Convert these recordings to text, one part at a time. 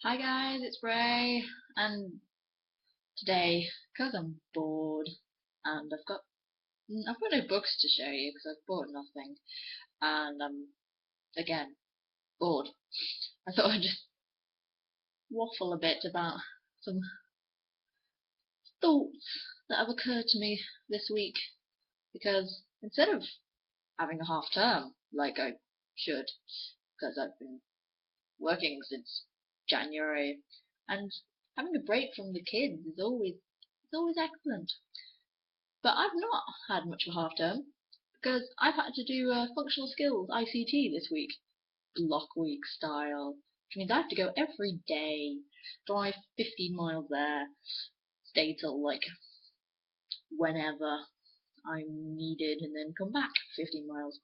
Hi guys, it's Ray, and today, because I'm bored, and I've got no books to show you because I've bought nothing, and I'm again bored. I thought I'd just waffle a bit about some thoughts that have occurred to me this week, because instead of having a half term like I should, because I've been working since January, and having a break from the kids is always excellent. But I've not had much of a half term because I've had to do functional skills ICT this week, block week style, which means I have to go every day, drive 15 miles there, stay till like whenever I'm needed, and then come back 15 miles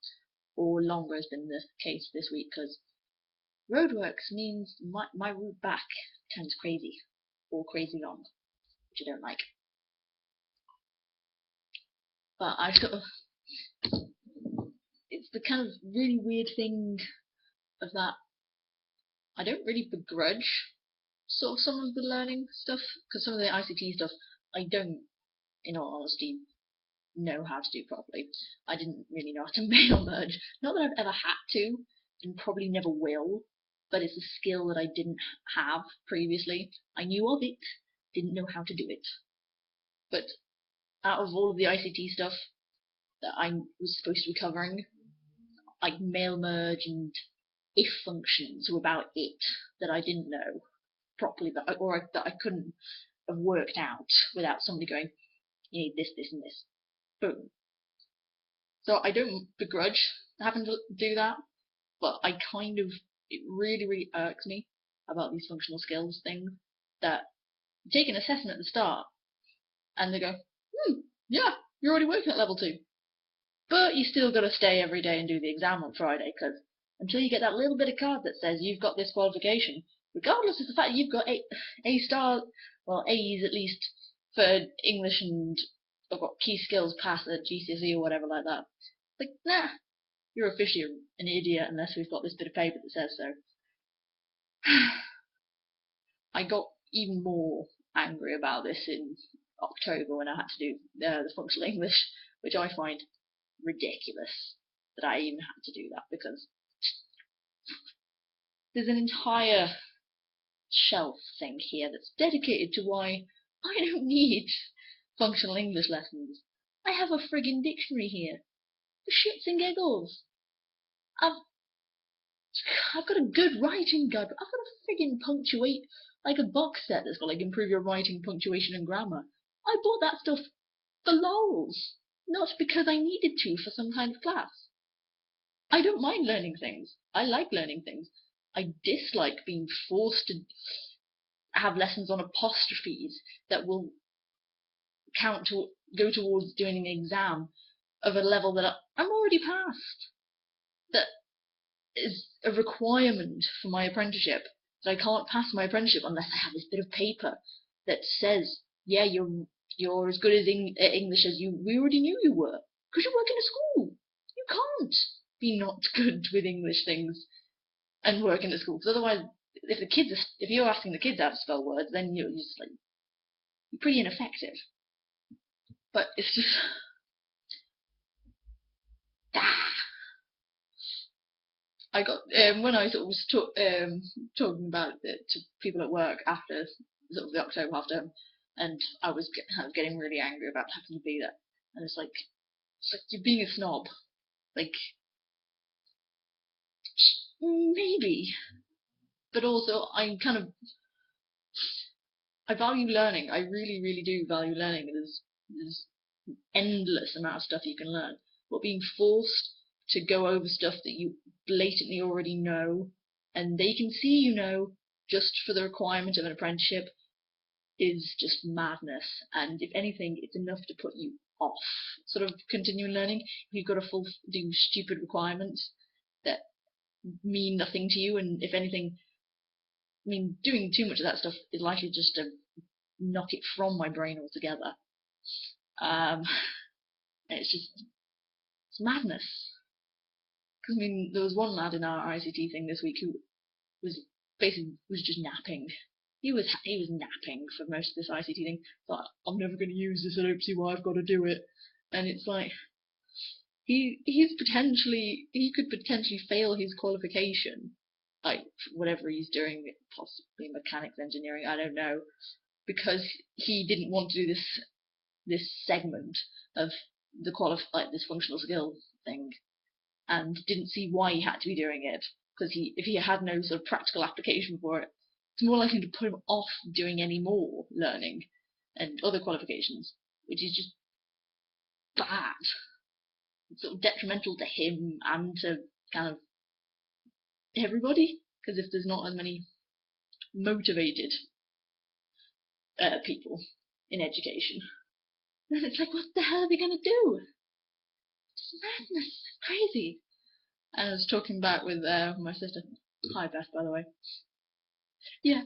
or longer has been the case this week because roadworks means my route back turns crazy or crazy long, which I don't like. But I sort of, it's the kind of really weird thing of that I don't really begrudge sort of some of the learning stuff, because some of the ICT stuff I don't, in all honesty, know how to do properly. I didn't really know how to mail merge. Not that I've ever had to, and probably never will, but it's a skill that I didn't have previously. I knew of it, didn't know how to do it. But out of all of the ICT stuff that I was supposed to be covering, like mail merge and if functions were about it that I didn't know properly, that I couldn't have worked out without somebody going, you need this, this, and this. Boom. So I don't begrudge having to do that, but it really, really irks me about these functional skills things that you take an assessment at the start and they go, yeah, you're already working at level 2. But you still got to stay every day and do the exam on Friday, because until you get that little bit of card that says you've got this qualification, regardless of the fact that you've got A star, well, A's at least for English, and I've got key skills pass at GCSE or whatever like that. Like, nah, you're officially an idiot unless we've got this bit of paper that says so. I got even more angry about this in October when I had to do the functional English, which I find ridiculous that I even had to do that, because there's an entire shelf thing here that's dedicated to why I don't need functional English lessons. I have a friggin' dictionary here. For shits and giggles. I've got a good writing guide, but I've got a friggin' punctuate, like a box set that's got like improve your writing, punctuation and grammar. I bought that stuff for lols, not because I needed to for some kind of class. I don't mind learning things. I like learning things. I dislike being forced to have lessons on apostrophes that will go towards doing an exam of a level that I'm already past. That is a requirement for my apprenticeship. That I can't pass my apprenticeship unless I have this bit of paper that says, yeah, you're as good as English as we already knew you were, because you work in a school. You can't be not good with English things and work in a school, because otherwise, if you're asking the kids how to spell words, then you're pretty ineffective. But it's just I got when I sort of was talking about it to people at work after sort of the October half term, and I was getting really angry about having to be there, and it's like you're being a snob, like maybe, but also I value learning. I really, really do value learning. There's endless amount of stuff you can learn, but being forced to go over stuff that you blatantly already know and they can see you know just for the requirement of an apprenticeship is just madness. And if anything, it's enough to put you off sort of continuing learning if you've got to do stupid requirements that mean nothing to you. And if anything, I mean, doing too much of that stuff is likely just to knock it from my brain altogether. It's madness. Because I mean, there was one lad in our ICT thing this week who was basically was just napping. He was napping for most of this ICT thing. Like, I'm never going to use this. I don't see why I've got to do it. And it's like he could potentially fail his qualification, like whatever he's doing, possibly mechanics engineering. I don't know, because he didn't want to do this segment of the this functional skill thing, and didn't see why he had to be doing it. Because if he had no sort of practical application for it, it's more likely to put him off doing any more learning and other qualifications, which is just bad. It's sort of detrimental to him and to kind of everybody, because if there's not as many motivated people in education, then it's like, what the hell are they going to do? It's madness. It's crazy. And I was talking back with my sister. Hi, Beth, by the way. Yeah.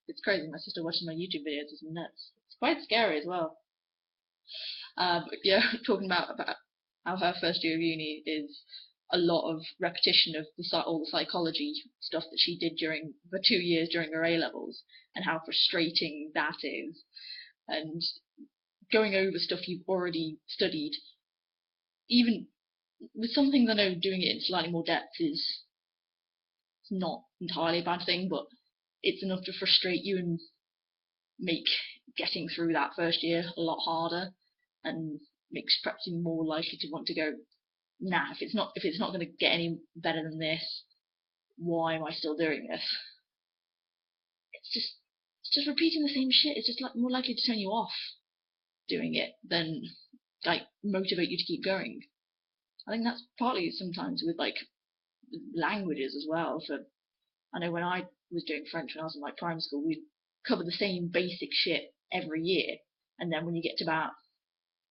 It's crazy. My sister watching my YouTube videos is nuts. It's quite scary as well. But yeah, talking about how her first year of uni is a lot of repetition of all the psychology stuff that she did for 2 years during her A-levels, and how frustrating that is. And going over stuff you've already studied, even with some things I know doing it in slightly more depth is not entirely a bad thing, but it's enough to frustrate you and make getting through that first year a lot harder, and makes perhaps you more likely to want to go, nah, if it's not going to get any better than this, why am I still doing this? It's just repeating the same shit. It's just like more likely to turn you off doing it than like motivate you to keep going. I think that's partly sometimes with like languages as well. So I know when I was doing French when I was in like primary school, we'd cover the same basic shit every year, and then when you get to about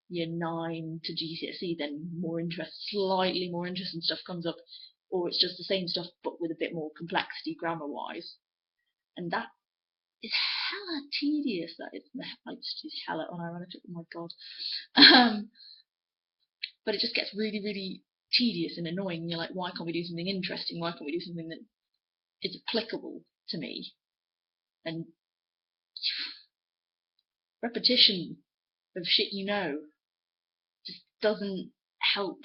year 9 to GCSE, then slightly more interesting stuff comes up, or it's just the same stuff but with a bit more complexity grammar wise, and that is hella tedious. That is, I just use hella unironically. Oh my god. But it just gets really, really tedious and annoying. You're like, why can't we do something interesting? Why can't we do something that is applicable to me? And repetition of shit just doesn't help.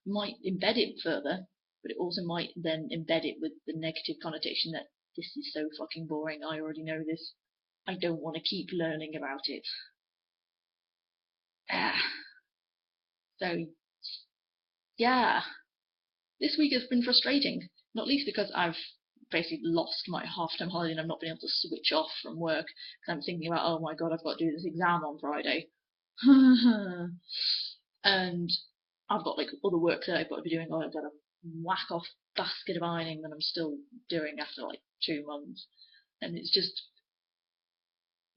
It might embed it further, but it also might then embed it with the negative connotation that this is so fucking boring, I already know this, I don't want to keep learning about it. So yeah, this week has been frustrating, not least because I've basically lost my half-term holiday and I've not been able to switch off from work because I'm thinking about, oh my god, I've got to do this exam on Friday. And I've got like other work that I've got to be doing. Oh, I've got to whack off basket of ironing that I'm still doing after like 2 months, and it's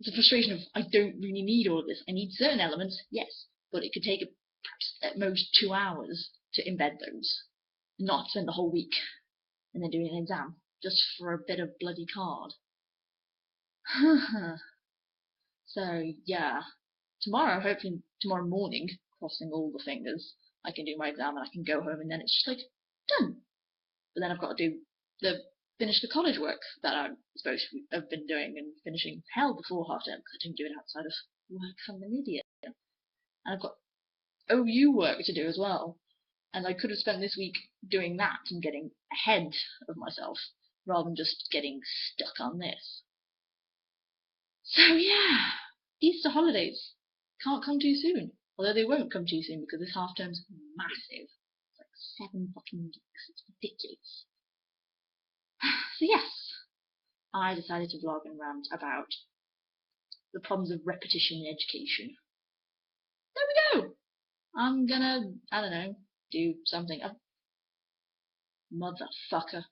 a frustration of I don't really need all of this. I need certain elements, yes, but it could take perhaps at most 2 hours to embed those, not spend the whole week and then doing an exam just for a bit of bloody card. So yeah, hopefully tomorrow morning, crossing all the fingers, I can do my exam and I can go home, and then it's just like done. But then I've got to finish the college work that I'm supposed to have been doing and finishing hell before half term because I didn't do it outside of work. I'm an idiot. And I've got OU work to do as well, and I could have spent this week doing that and getting ahead of myself rather than just getting stuck on this. So yeah, Easter holidays can't come too soon. Although they won't come too soon because this half term's massive. It's like 7 fucking weeks. It's ridiculous. So yes, I decided to vlog and rant about the problems of repetition in education. There we go. I'm gonna, I don't know, do something. Motherfucker.